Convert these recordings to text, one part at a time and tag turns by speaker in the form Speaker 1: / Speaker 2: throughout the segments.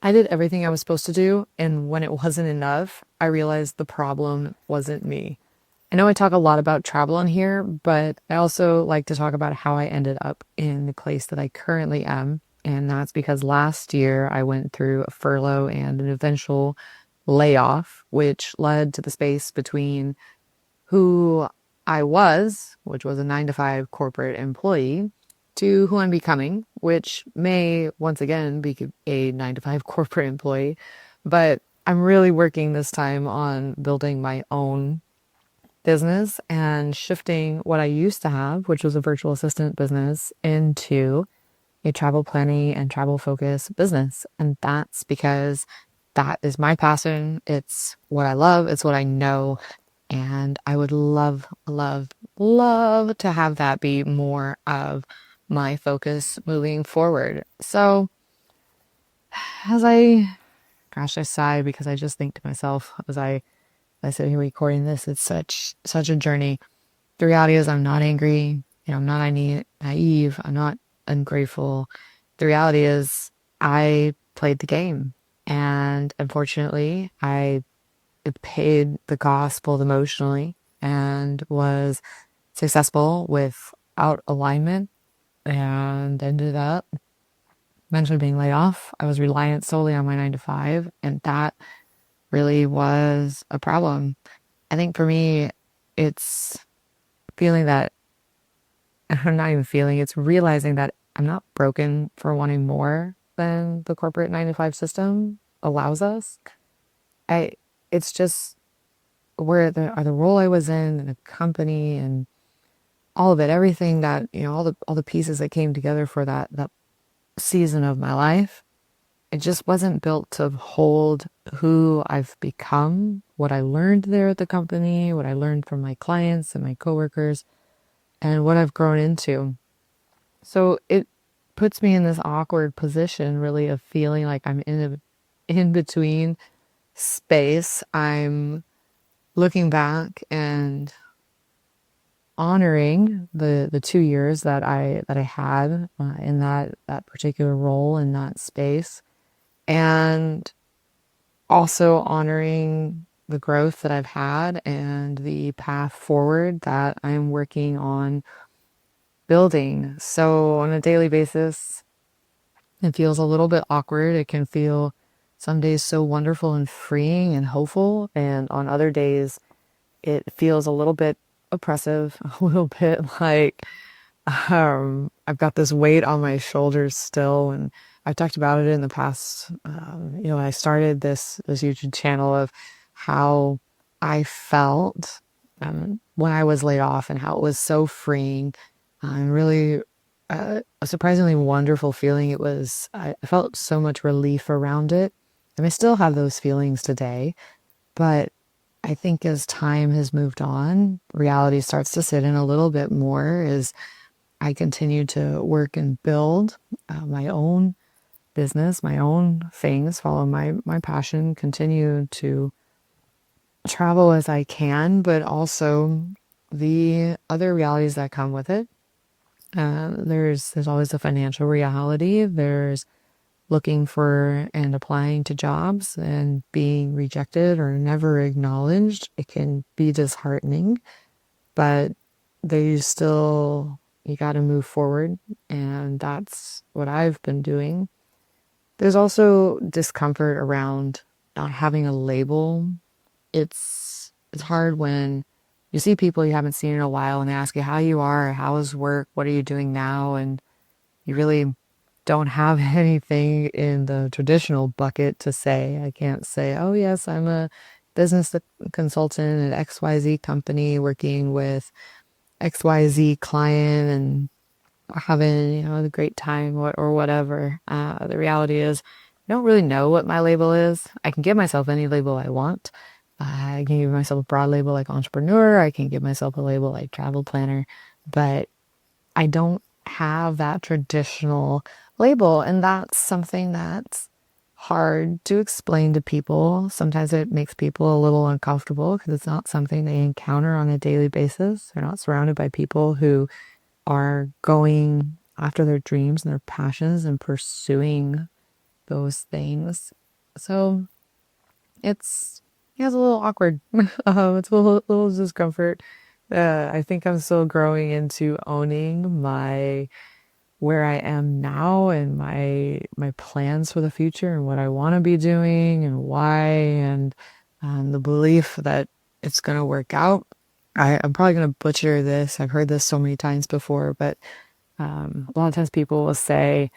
Speaker 1: I did everything I was supposed to do, and when it wasn't enough, I realized the problem wasn't me. I know I talk a lot about travel in here, but I also like to talk about how I ended up in the place that I currently am. And that's because last year I went through a furlough and an eventual layoff, which led to the space between who I was, which was a 9 to 5 corporate employee, to who I'm becoming, which may once again be a 9 to 5 corporate employee. But I'm really working this time on building my own business and shifting what I used to have, which was a virtual assistant business, into a travel planning and travel focus business. And that's because that is my passion. It's what I love. It's what I know. And I would love, love, love to have that be more of my focus moving forward. So as I sigh because I just think to myself I sit here recording this, it's such a journey. The reality is I'm not angry. I'm not naive. I'm not ungrateful. The reality is I played the game. And unfortunately, I paid the cost both emotionally and was successful without alignment and ended up eventually being laid off. I was reliant solely on my 9 to 5, and that really was a problem. I think for me, it's feeling that I'm not even feeling, it's realizing that I'm not broken for wanting more than the corporate 9 to 5 system allows us. I, it's just where the role I was in and the company and all of it, everything that, all the pieces that came together for that season of my life, it just wasn't built to hold who I've become, what I learned there at the company, what I learned from my clients and my coworkers, and what I've grown into. So it puts me in this awkward position, really, of feeling like I'm in between space. I'm looking back and honoring the 2 years that I had in that particular role in that space, and also honoring the growth that I've had and the path forward that I'm working on building. So on a daily basis, it feels a little bit awkward. It can feel some days so wonderful and freeing and hopeful, and on other days, it feels a little bit oppressive, a little bit like I've got this weight on my shoulders still. And I've talked about it in the past. I started this YouTube channel of how I felt when I was laid off and how it was so freeing and really a surprisingly wonderful feeling. It was, I felt so much relief around it. And I still have those feelings today, but I think as time has moved on, reality starts to sit in a little bit more as I continue to work and build my own business, my own things, follow my passion, continue to travel as I can, but also the other realities that come with it. There's always a financial reality. There's looking for and applying to jobs and being rejected or never acknowledged. It can be disheartening, but you got to move forward. And that's what I've been doing. There's also discomfort around not having a label. It's hard when you see people you haven't seen in a while and they ask you how you are, how is work, what are you doing now? And you really don't have anything in the traditional bucket to say. I can't say, oh, yes, I'm a business consultant at XYZ company working with XYZ client and having, a great time or whatever. The reality is, I don't really know what my label is. I can give myself any label I want. I can give myself a broad label like entrepreneur. I can give myself a label like travel planner, but I don't have that traditional label. And that's something that's hard to explain to people. Sometimes it makes people a little uncomfortable because it's not something they encounter on a daily basis. They're not surrounded by people who are going after their dreams and their passions and pursuing those things. So it's yeah, it's a little awkward. It's a little discomfort. I think I'm still growing into owning my where I am now and my plans for the future and what I want to be doing and why and the belief that it's gonna work out. I'm probably gonna butcher this. I've heard this so many times before, but a lot of times people will say,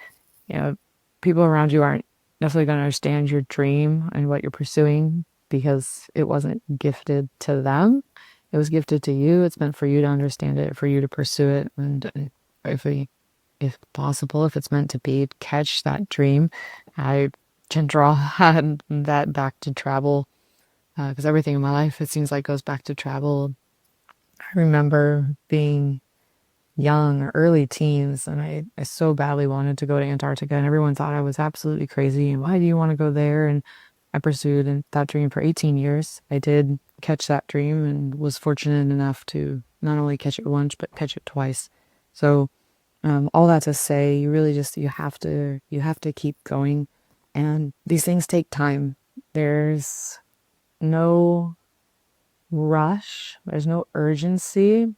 Speaker 1: you know, people around you aren't necessarily going to understand your dream and what you're pursuing because it wasn't gifted to them. It was gifted to you. It's meant for you to understand it, for you to pursue it, and if possible, if it's meant to be, catch that dream. I can draw that back to travel because everything in my life it seems like goes back to travel. I remember being young or early teens, and I so badly wanted to go to Antarctica, and everyone thought I was absolutely crazy. And why do you want to go there? And I pursued that dream for 18 years. I did catch that dream and was fortunate enough to not only catch it once, but catch it twice. So, all that to say, you really just you have to keep going, and these things take time. There's no rush. There's no urgency.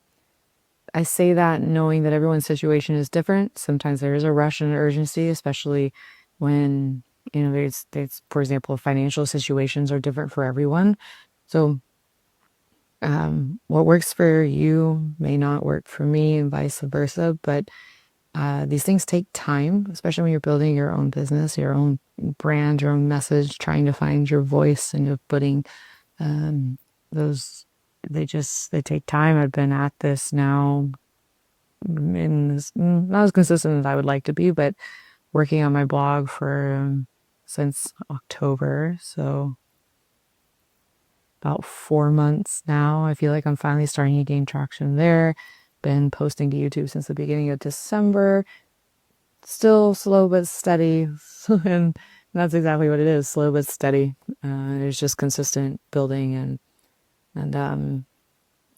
Speaker 1: I say that knowing that everyone's situation is different. Sometimes there is a rush and an urgency, especially when, there's, for example, financial situations are different for everyone. So, what works for you may not work for me and vice versa. But these things take time, especially when you're building your own business, your own brand, your own message, trying to find your voice and you're putting um, those, they take time. I've been at this now not as consistent as I would like to be, but working on my blog for since October, so about 4 months now. I feel like I'm finally starting to gain traction there. Been posting to YouTube since the beginning of December. Still slow but steady, and that's exactly what it is: slow but steady. It's just consistent building and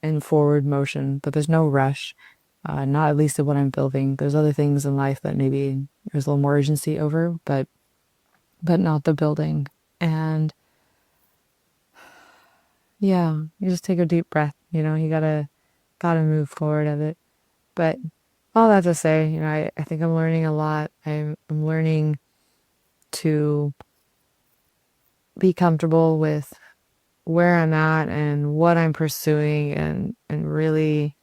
Speaker 1: in forward motion, but there's no rush. Not at least of what I'm building. There's other things in life that maybe there's a little more urgency over, but not the building. And yeah, you just take a deep breath. You gotta move forward at it. But all that to say, I think I'm learning a lot. I'm learning to be comfortable with where I'm at and what I'm pursuing, and really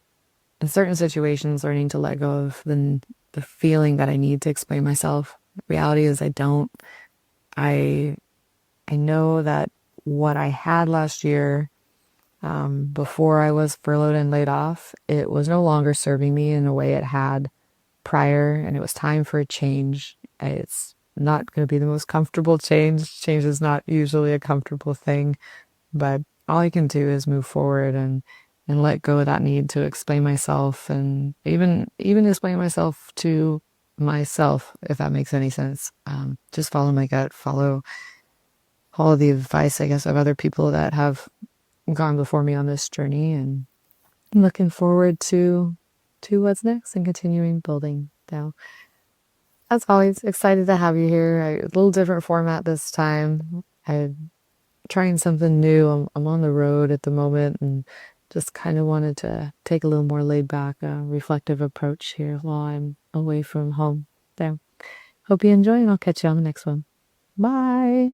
Speaker 1: in certain situations learning to let go of the feeling that I need to explain myself. The reality is I don't. I I know that what I had last year, before I was furloughed and laid off, it was no longer serving me in the way it had prior, and it was time for a change. It's not going to be the most comfortable change. Change is not usually a comfortable thing, but all I can do is move forward and let go of that need to explain myself, and even explain myself to myself, if that makes any sense. Just follow my gut, follow all of the advice, I guess, of other people that have gone before me on this journey, and I'm looking forward to what's next and continuing building. Now, as always, excited to have you here. A little different format this time. I'm trying something new. I'm on the road at the moment and just kind of wanted to take a little more laid back, reflective approach here while I'm away from home. There. Hope you enjoy, and I'll catch you on the next one. Bye.